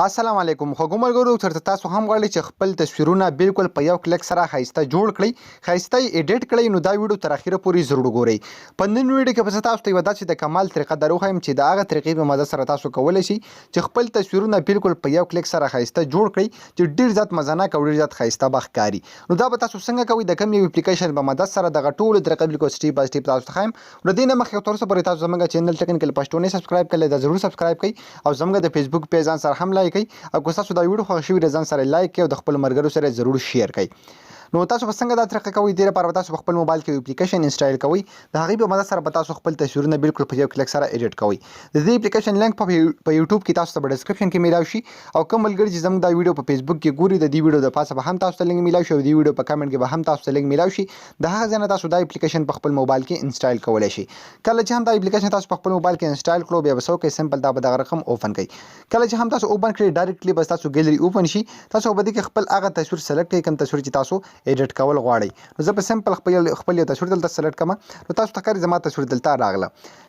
السلام علیکم خو ګمرګورو ترته تاسو هم غواړئ چې خپل تصویرونه بالکل په یو کلیک سره خائسته جوړ کړئ خائسته اېډېټ کړئ نو دا ویډیو تر اخره پورې ضرور وګورئ په نن ویډیو کې به تاسو ته یو داسې د کمال طریقه دروخم چې دا هغه طریقې په مدد سره تاسو کولای شئ چې خپل تصویرونه بالکل په یو کلیک سره خائسته جوړ کړئ چې ډیر زیات مزناک او ډیر زیات خائسته بخکاری نو دا به تاسو څنګه کوئ د کوم یو اپلیکیشن په مدد سره دغه ټول طریقې بالکل سټیپ بای سټیپ تاسو ته خایم نو دینه مخکې تر څو پورې تاسو زموږ چینل ټیکنیکل پښتونې سبسکرایب کړئ دا ضرور سبسکرایب کړئ او زموږ د فیسبوک پیج سره هم لایک کړئ او تاسو دا ویډیو خوښ شوی ځان سره لایک کړئ او د خپل ملګرو سره ضرور شیر کړئ نو تاسو به څنګه دا طریقه کوئ ډیره پر تاسو خپل موبایل کې اپلیکیشن انسټال کوئ د هغې په مدد سره به تاسو خپل تصویرونه بالکل په یو کلیک سره ایډیټ کوئ د دې اپلیکیشن لینک په یوټیوب کې تاسو ته په ډسکرپشن کې میلاو شي او کوم ملګري چې زموږ دا ویډیو په فیسبوک کې ګوري د دې ویډیو د پاسه به هم تاسو ته لینک میلاو شي او د ویډیو په کمنټ کې به هم تاسو ته لینک میلاو شي د هغه ځای نه تاسو دا اپلیکیشن په خپل موبایل کې انسټال کولی شئ کله چې هم دا اپلیکیشن تاسو په خپل موبایل کې انسټال کړو بیا به څه وکړئ سمپل دا به دغه رقم اوپن کړئ کله چې هم تاسو اوپن کړئ ډایرکټلی به تاسو ګیلري اوپن شي تاسو به دې خپل هغه تصویر سلیکټ کړئ کوم تصویر چې تاسو ایډیټ کول غواړئ نو زه په سمپل خپل یو تصویر دلته سلیکټ کړم نو تاسو ته ښکاري زما تصویر دلته راغله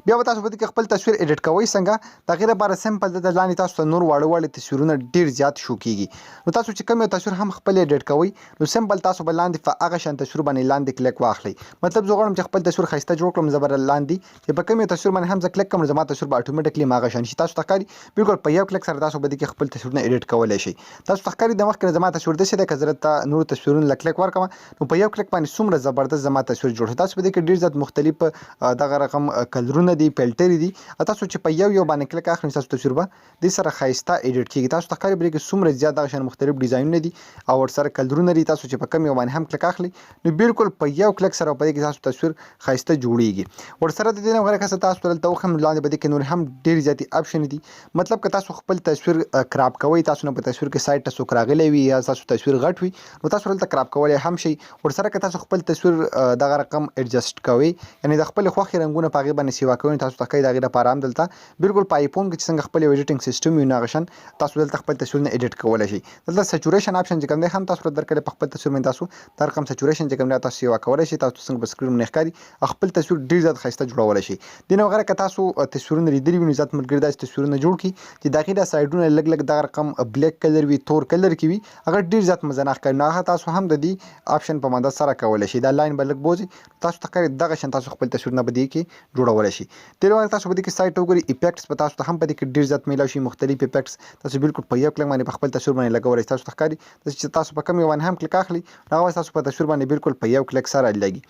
بیا به تاسو به دې خپل تصویر ایډیټ کوئ څنګه د هغې لپاره سمپل دلته لاندې تاسو ته نور واړه تصویرونه ډیر زیات شو کیږي نو تاسو چې کوم یو تصویر هم خپل ایډیټ کوئ نو سمپل تاسو به لاندې په هغه شان تصویر باندې لاندې کلیک واخلئ مطلب زه غواړم چې خپل تصویر خائسته جوړ کړم زه به لاندې چې په کوم یو تصویر باندې هم زه کلیک کوم زما تصویر به اتوماتیکلی هغه شان شي تاسو ته ښکاري بالکل په یو کلیک سره تاسو به دې خپل تصویرونه ایډیټ کولی شئ تاسو ته ښکاري د مخکې زما تصویر داسې دی که زه درته نور تصویرونه کلیک ورکړم نو په یو کلیک باندې څومره زبردست زما تصویر جوړ شي تاسو به دې کې ډیر زیات مختلف دغه رقم کلرونه دي فلټرې دي تاسو چې په یو باندې کلیک اخلئ تاسو تصویر به دې سره خائسته ایډیټ کیږي تاسو ته ښکاري بلکې څومره زیات دغه شان مختلف ډیزاینونه دي او ورسره کلرونه دي تاسو چې په کوم یو باندې هم کلیک اخلئ نو بالکل په یو کلیک سره په دې کې تاسو تصویر خائسته جوړیږي ورسره د دې نه غوره که تاسو دلته وښیم لاندې به دې کې نور هم ډیر زیاتې اپشن دي مطلب که تاسو خپل تصویر کراپ کوئ تاسو نه په تصویر کې سایډ ته څوک راغلی وي یا تاسو تصویر غټ وي نو تاسو دلته کراپ کولی هم شئ ورسره که تاسو خپل تصویر دغه رقم ایډجسټ کوئ یعنې د خپل خوښې رنګونه په هغې باندې سیوا کوئ تاسو ته ښکاري د هغې لپاره هم دلته بالکل په آیفون کې چې څنګه خپل یو ایډیټینګ سیسټم وي نو هغه شان تاسو دلته خپل تصویرونه ایډیټ کولی شئ دلته سچوریشن اپشن چې کوم دی هم تاسو درکړی په خپل تصویر باندې تاسو دا رقم سچوریشن چې کوم دی تاسو سیوا کولی شئ تاسو څنګه په سکرین باندې ښکاري خپل تصویر ډېر زیات ښایسته جوړولی شئ دې نه وغیره که تاسو تصویرونه لیدلي وي نو زیات ملګري داسې تصویرونه جوړ کړي چې د هغې دا سایډونه لږ دغه رقم بلیک کلر وي تور کلر کې وي هغه ډېر زیات مزناک ښکاري نو هغه تاسو هم د دې اپشن په مدد سره کولی شئ دا لاین به لږ بوځي تاسو ته ښکاري دغه شان تاسو خپل تصویرونه به دې کې جوړولی شئ دې وغیره تاسو به دې کې سایټ وګورئ افیکټس به تاسو ته هم په دې کې ډېر زیات میلاو شي مختلف افیکټس تاسو بالکل په یو کلیک باندې په خپل تصویر باندې لګولی تاسو ته ښکاري چې تاسو په کوم یو باندې هم کلیک اخلئ نو هغه تاسو په تصویر باندې بالکل په یو کلیک سره لګي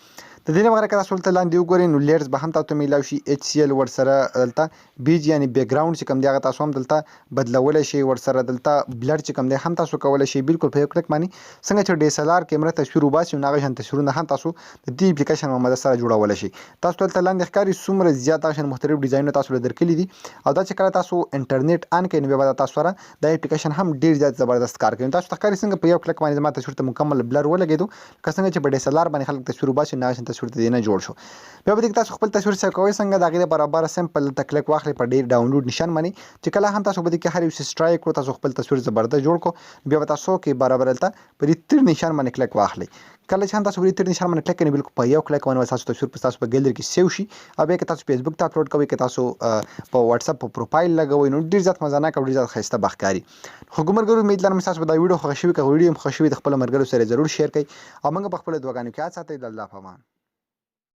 د دې نه وغیره که تاسو دلته لاندې وګورئ نو لیرز به هم تاسو ته میلاو شي ایچ سی ایل ورسره دلته بیج یعنې بیک ګراونډ چې کوم دی هغه تاسو هم دلته بدلولی شئ ورسره دلته بلر چې کوم دی هم تاسو کولی شئ بالکل په یو کلیک باندې څنګه چې DSLR کیمره تصویر وباسي نو هغه شان تصویرونه هم تاسو د دې اپلیکیشن په مدد سره جوړولی شئ تاسو دلته لاندې ښکاري څومره زیات هغه شان مختلف ډیزاینونه تاسو له درکلي دي او دا چې کله تاسو انټرنیټ آن کړئ نو بیا به تاسو سره دا اپلیکیشن هم ډېر زیات زبردست کار کوي تاسو ته ښکاري څنګه په یو کلیک باندې زما تصویر ته مکمل بلر ولګېدو لکه څنګه چې په DSLR باندې خلک تصویر وباسي نو هغه شان تصویر ته دې نه جوړ شو بیا به دې تاسو خپل تصویر سیو کوئ څنګه د هغې لپاره سمپل دلته کلیک واخلئ په ډېر ډاونلوډ نشان باندې چې کله هم تاسو به دې کې هر یو څه ټرای کړو تاسو خپل تصویر زبردست جوړ کړو بیا به تاسو کې برابر دلته په دې تیر نشان باندې کلیک واخلئ کله چې هم تاسو په دې تیر نشان باندې کلیک کړئ بالکل په یو کلیک باندې تاسو تصویر په تاسو په ګیلري کې سیو شي او بیا که تاسو فیسبوک ته اپلوډ کوئ که تاسو په واتساپ په پروفایل لګوئ نو ډېر زیات مزناک او ډېر زیات ښایسته به ښکاري خو ګمرګرو امید لرم چې تاسو به دا ویډیو خوښه شوي که ویډیو هم خوښه شوي د خپلو ملګرو سره ضرور شیر کړئ او موږ په خپلو دعاګانو کې یاد ساتئ د الله په امان